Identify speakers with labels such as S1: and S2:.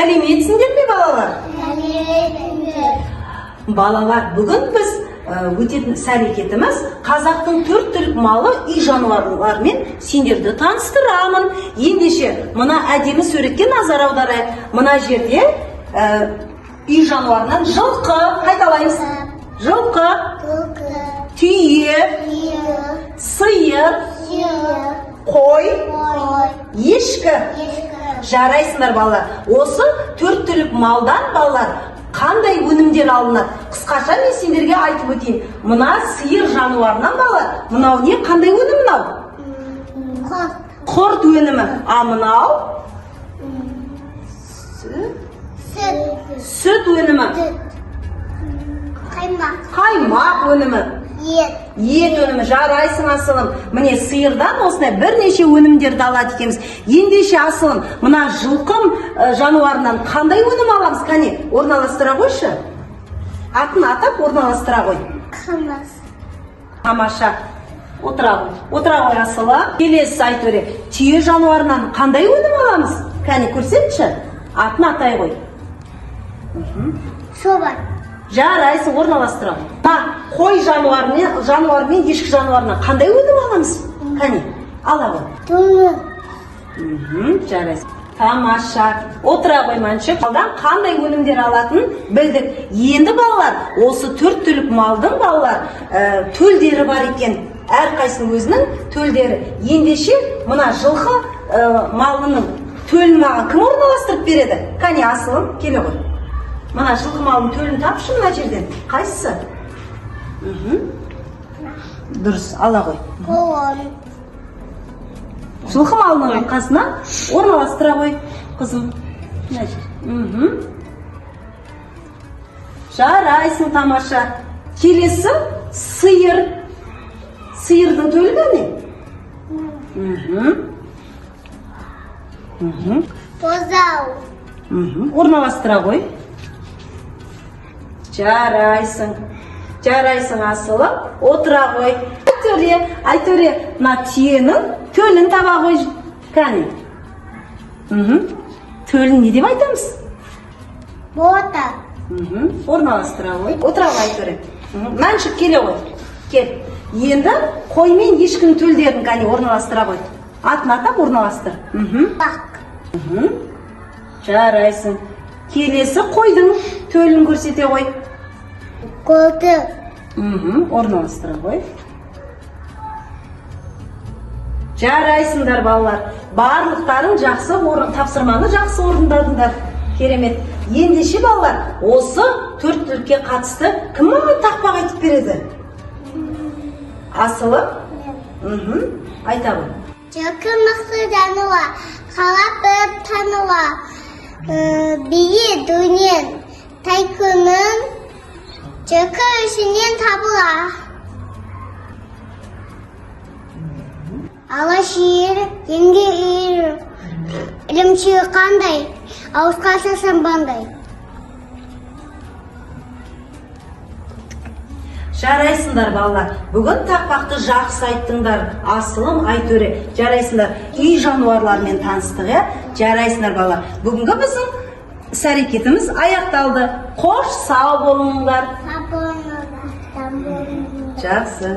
S1: Сәлеметсіңдер ме балалар? Балалар, бүгін біз өтетін іс-әрекетіміз қазақтың 4 түлік малы үй жануарларымен сендерді таныстырамын. Ендеше мына әдемі суретке назар аударайық. Мына жерде үй жануарынан жылқы, қайталаймыз. Жылқы, түйе, сиыр, қой, ешкі. Жарайсыңдар балалар. Осы 4 түлік малдан балалар қандай өнімдер алынады? Қысқаша мен сендерге айтып өтейін. Мына сиыр жануарынан балалар, мынау не? Қандай өнім мынау? Құрт өнімі. А мынау? Сүт өнімі. Қаймақ өнімі. Ет өнімі. Жарайсың асылым. Міне сиырдан осындай бірнеше өнімдерді алады екенбіз. Ендеше асылым, мына жылқым жануарынан қандай өнім аламыз? Қане, орналастыра қойшы. Атын атап орналастыра қой. Тамаша. Отыра қой асылым. Келесі айтөре. Түйе жануарынан қандай өнім аламыз? Қане, көрсетші. Атын атай қой.
S2: Шобан.
S1: Жарайсың, орналастыра қой. Қой жануарымен ешкі жануарынан қандай өнім аламыз? Қане, ала қой. Жарайсың. Тамаша. Отыра қой маншық. Малдан қандай өнімдер алатынын білдік. Енді балалар, осы 4 түлік малдың балалар төлдері бар екен. Әрқайсының өзінің төлдері. Ендеше мына жылқы малының төлін маған кім орналастырып береді? Қане, асылым, келе ғой. Мына жылқы малының төлін тапшы мына жерден. Қайсысы? Дұрыс, ала қой. Жылқы малының арқасына орналастыра қой, қызым. Жарайсың, тамаша. Келесі сиыр. Сиырдың төлі қане?
S2: Бозау.
S1: Орналастыра қой. Жарайсың. Жарайсың асылым. Отыра қой. Айтөре, мына түйенің төлін таба қой. Қане? Төлін не деп айтамыз?
S2: Бота.
S1: Орналастыра қой. Отыра қой, айтөре. Мәншік келе қой. Кел. Енді қой мен ешкінің төлдерін қане орналастыра қой. Атын атап орналастыр.
S2: Бақ.
S1: Жарайсың. Келесі қойдың төлін көрсете қой.
S2: Көті.
S1: Орналастыра қой. Жарайсыңдар балалар. Барлықтарың жақсы тапсырманы жақсы орындадыңдар. Керемет. Ендеше балалар, осы 4 түлікке қатысты кім маған тақпақ айтып береді? Асылым? Айта ғой.
S2: Жылқы мықты жануар, қалап бір тануар. Биі дөнен, тайкының жылқы ішінен табылар. Ала шиыр, енге үйір, ілімшігі қандай, ауызға шашын бандай.
S1: Жарайсыңдар балалар. Бүгін тақпақты жақсы айттыңдар. Асылым, айтөре. Жарайсыңдар. Үй жануарлармен таныстық, жарайсыңдар балалар. Бүгінгі біздің іс-әрекетіміз аяқталды. Қош, сау болыңдар.
S2: Сау болыңдар.
S1: Жақсы.